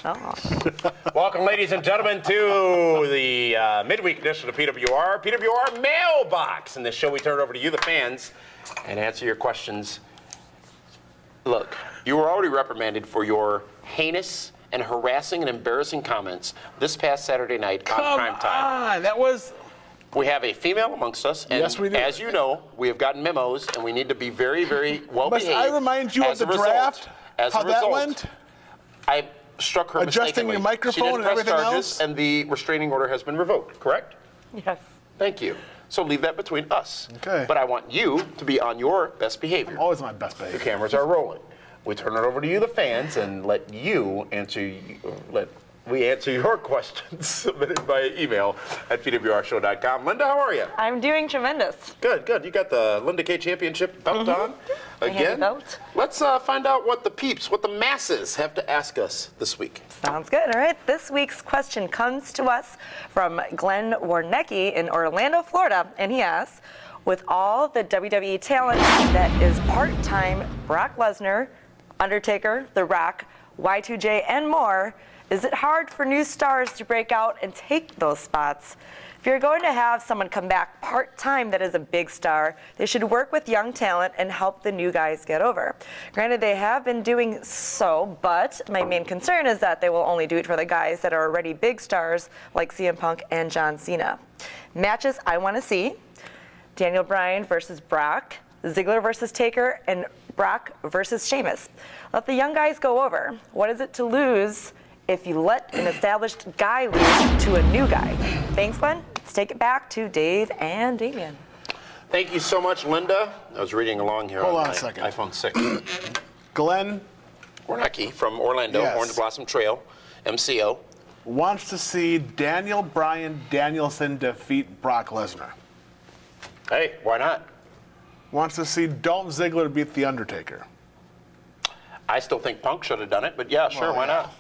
Oh. Welcome, ladies and gentlemen, to the midweek edition of PWR MailBoX. In this show, we turn it over to you, the fans, and answer your questions. Look, you were already reprimanded for your heinous and harassing and embarrassing comments this past Saturday night on Prime Time. Come on, that was... We have a female amongst us, and yes, we do. As you know, we have gotten memos, and we need to be very, very well behaved. Must I remind you of the draft? How that went? I struck her adjusting mistakenly. your microphone and everything else? And the restraining order has been revoked, correct? Yes. Thank you. So leave that between us. Okay. But I want you to be on your best behavior. I'm always my best behavior. The cameras are rolling. We turn it over to you, the fans, and let you answer. We answer your questions submitted by email at pwrshow.com. Linda, how are you? I'm doing tremendous. Good, good. You got the Linda K Championship belt on again. Belt. Let's find out what the masses have to ask us this week. Sounds good. All right. This week's question comes to us from Glenn Warnecki in Orlando, Florida, and he asks, with all the WWE talent that is part-time, Brock Lesnar, Undertaker, The Rock, Y2J, and more, is it hard for new stars to break out and take those spots? If you're going to have someone come back part-time that is a big star, they should work with young talent and help the new guys get over. Granted, they have been doing so, but my main concern is that they will only do it for the guys that are already big stars like CM Punk and John Cena. Matches I want to see: Daniel Bryan versus Brock, Ziggler versus Taker, and Brock versus Sheamus. Let the young guys go over. What is it to lose if you let an established guy lose to a new guy? Thanks, Glenn. Let's take it back to Dave and Damian. Thank you so much, Linda. I was reading along here Hold on on my a second. iPhone 6. Glenn Warnecki from Orlando, Yes. Orange Blossom Trail, MCO. wants to see Daniel Bryan Danielson defeat Brock Lesnar. Hey, why not? Wants to see Dolph Ziggler beat The Undertaker. I still think Punk should have done it, but yeah, sure, Well, why yeah. not?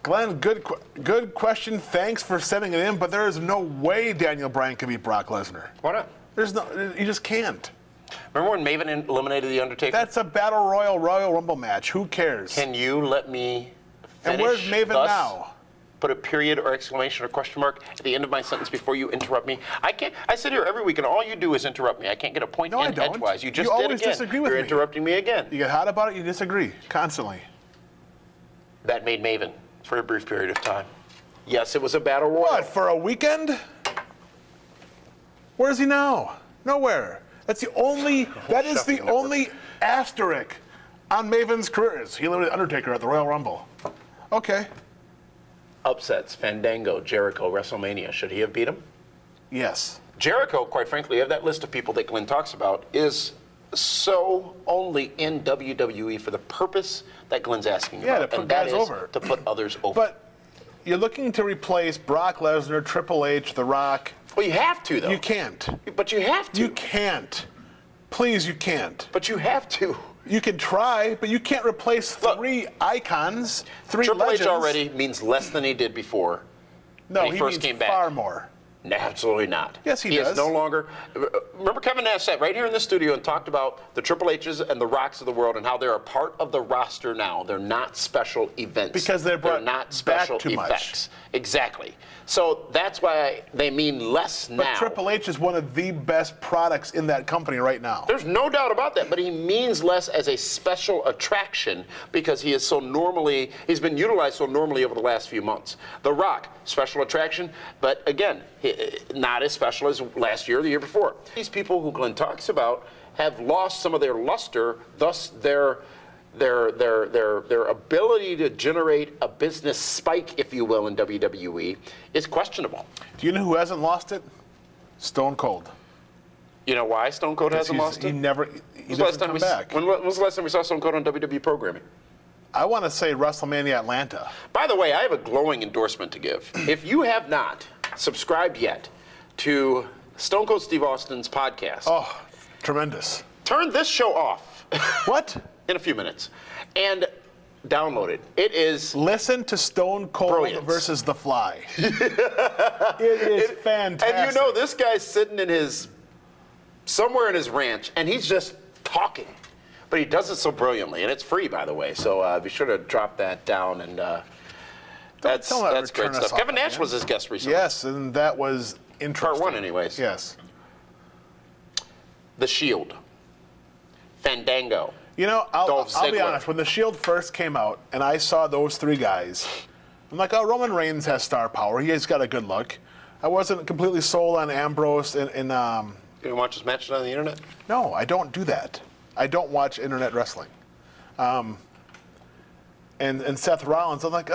Glenn, good question. Thanks for sending it in, but there is no way Daniel Bryan can beat Brock Lesnar. Why not? There's no, you just can't. Remember when Maven eliminated The Undertaker? That's a Battle Royal Rumble match. Who cares? Can you let me finish? And where's Maven thus now? Put a period or exclamation or question mark at the end of my sentence before you interrupt me. I can't. I sit here every week and all you do is interrupt me. I can't get a point No, I in don't. edgewise. You just You did always again. disagree with You're me. interrupting me again. You get hot about it, you disagree constantly. That made Maven for a brief period of time. Yes, it was a battle royal. What, for a weekend? Where is he now? Nowhere. That is the only asterisk on Maven's career. He eliminated Undertaker at the Royal Rumble. Okay. Upsets, Fandango, Jericho, WrestleMania. Should he have beat him? Yes. Jericho, quite frankly, of that list of people that Glenn talks about, is so only in WWE for the purpose that Glenn's asking Yeah, about. to put and that guys is over. to put others over. But you're looking to replace Brock Lesnar, Triple H, The Rock. Well, you have to, though. You can't. But you have to. You can't. Please, you can't. But you have to. You can try, but you can't replace three icons, three Triple legends. H already means less than he did before. No, when he first means came back. far more. No, absolutely not. Yes, he is does. no longer. Remember, Kevin Nash sat right here in the studio and talked about the Triple H's and the Rocks of the world and how they're a part of the roster now. They're not special events. Because they're brought not special back too much. effects. Exactly. So that's why they mean less But now. Triple H is one of the best products in that company right now. There's no doubt about that, but he means less as a special attraction because he is he's been utilized so normally over the last few months. The Rock, special attraction, but again, not as special as last year or the year before. These people who Glenn talks about have lost some of their luster, thus their ability to generate a business spike, if you will, in WWE is questionable. Do you know who hasn't lost it? Stone Cold. You know why Stone Cold hasn't lost He it? he doesn't come back. When was the last time we saw Stone Cold on WWE programming? I want to say WrestleMania Atlanta. By the way, I have a glowing endorsement to give. If you have not subscribed yet to Stone Cold Steve Austin's podcast, Oh, tremendous. turn this show off. What? In a few minutes, and download it. It is Listen to Stone Cold Brilliance. versus The Fly. It is fantastic. And you know, this guy's sitting in somewhere in his ranch, and he's just talking. But he does it so brilliantly, and it's free, by the way. So be sure to drop that down and That's tell him that great return us stuff. off Kevin Nash again. was his guest recently. Yes, and that was interesting. Part 1 anyways. Yes. The Shield. Fandango. You know, I'll be Ziggler. honest. When The Shield first came out and I saw those 3 guys, I'm like, oh, Roman Reigns has star power. He's got a good look. I wasn't completely sold on Ambrose and You didn't watch his matches on the internet? no, I don't do that. I don't watch internet wrestling. And Seth Rollins, I'm like,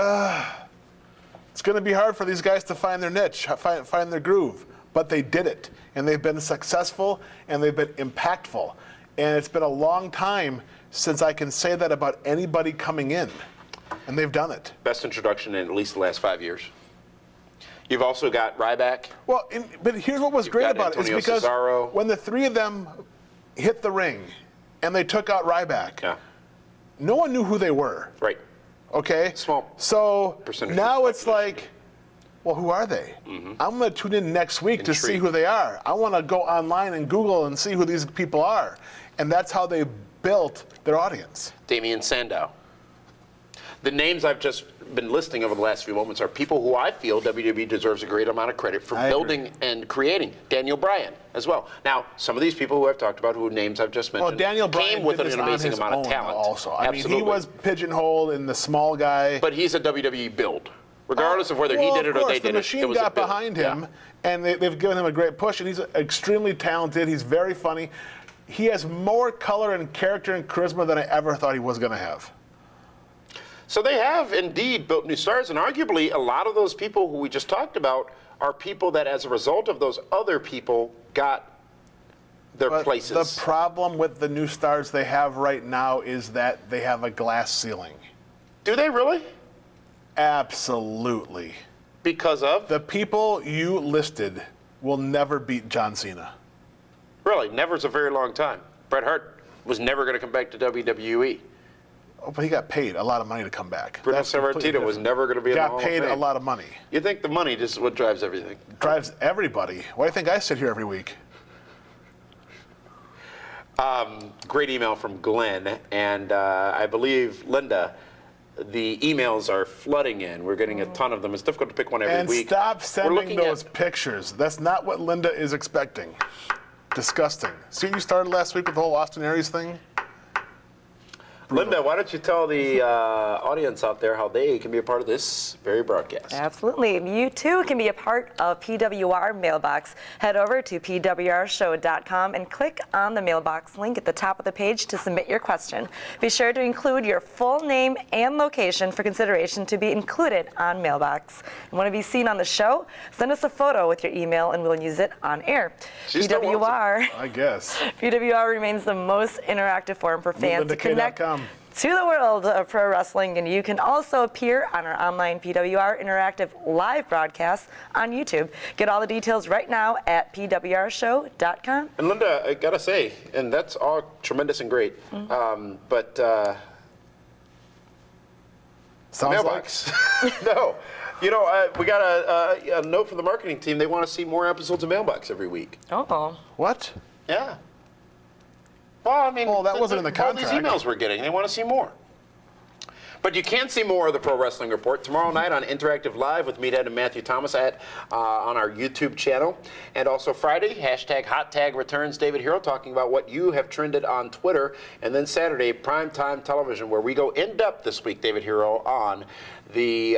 it's going to be hard for these guys to find their niche, find their groove. But they did it, and they've been successful, and they've been impactful. And it's been a long time since I can say that about anybody coming in, and they've done it. Best introduction in at least the last 5 years. You've also got Ryback. Well, but here's what was great got about it, is Antonio because Cesaro. when the 3 of them hit the ring, and they took out Ryback, Yeah, no one knew who they were. right. Okay? Small So percentage now of the it's like, well, who are they? I'm going to tune in next week to see Intrigued. who they are. I want to go online and Google and see who these people are. And that's how they built their audience. Damian Sandow. The names I've just been listing over the last few moments are people who I feel WWE deserves a great amount of credit for I building agree. and creating. Daniel Bryan as well. Now, some of these people who I've talked about, who names I've just mentioned, Well, Daniel Bryan came with did an this on amazing his amount of own talent. also. I Absolutely. mean, he was pigeonholed in the small guy. But he's a WWE build. Regardless of whether Well, he did it of or course, they did the it, machine it was a got build. behind Yeah. him, and they've given him a great push, and he's extremely talented. He's very funny. He has more color and character and charisma than I ever thought he was going to have. So they have indeed built new stars, and arguably a lot of those people who we just talked about are people that, as a result of those other people, got their But places. the problem with the new stars they have right now is that they have a glass ceiling. Do they really? Absolutely. Because of? The people you listed will never beat John Cena. Really, never's a very long time. Bret Hart was never going to come back to WWE. Oh, but he got paid a lot of money to come back. Bruno That's completely Sammartino was different. never going to be in the Got Hall paid of a Fame. lot of money. You think the money just is what drives everything? Drives everybody. Why do you think I sit here every week? Great email from Glenn, and I believe, Linda, the emails are flooding in. We're getting a ton of them. It's difficult to pick one every And week. stop We're sending looking those at- pictures. That's not what Linda is expecting. Disgusting. See what you started last week with the whole Austin Aries thing? Linda, why don't you tell the audience out there how they can be a part of this very broadcast? Absolutely. You too can be a part of PWR Mailbox. Head over to pwrshow.com and click on the Mailbox link at the top of the page to submit your question. Be sure to include your full name and location for consideration to be included on Mailbox. You want to be seen on the show? Send us a photo with your email and we'll use it on air. She still wants PWR. I guess. PWR remains the most interactive forum for fans to connect to the world of pro wrestling, and you can also appear on our online PWR Interactive live broadcast on YouTube. Get all the details right now at pwrshow.com. And Linda, I gotta say, and that's all tremendous and great, but Sounds Mailbox. No. You know, we got a note from the marketing team. They want to see more episodes of Mailbox every week. Oh. like, what? Yeah. Well, I mean, Well, that wasn't in the all these contract. emails we're getting, they want to see more. But you can see more of the Pro Wrestling Report tomorrow night on Interactive Live with Meathead and Matthew Thomas on our YouTube channel. And also Friday, hashtag Hot Tag returns David Hero talking about what you have trended on Twitter. And then Saturday, primetime television, where we go in depth this week, David Hero, on the,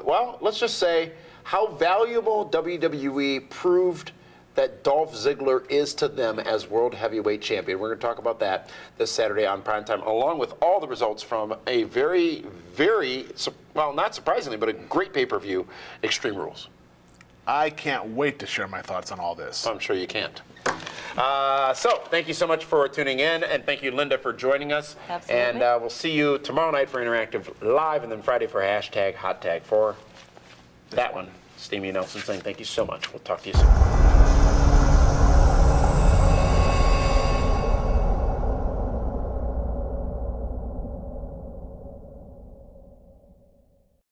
well, let's just say how valuable WWE proved that Dolph Ziggler is to them as World Heavyweight Champion. We're going to talk about that this Saturday on primetime, along with all the results from a very, very, well, not surprisingly, but a great pay-per-view, Extreme Rules. I can't wait to share my thoughts on all this. I'm sure you can't. So, thank you so much for tuning in, and thank you, Linda, for joining us. Absolutely. And we'll see you tomorrow night for Interactive Live, and then Friday for hashtag Hot Tag for that one. Steamy Nelson saying thank you so much. We'll talk to you soon.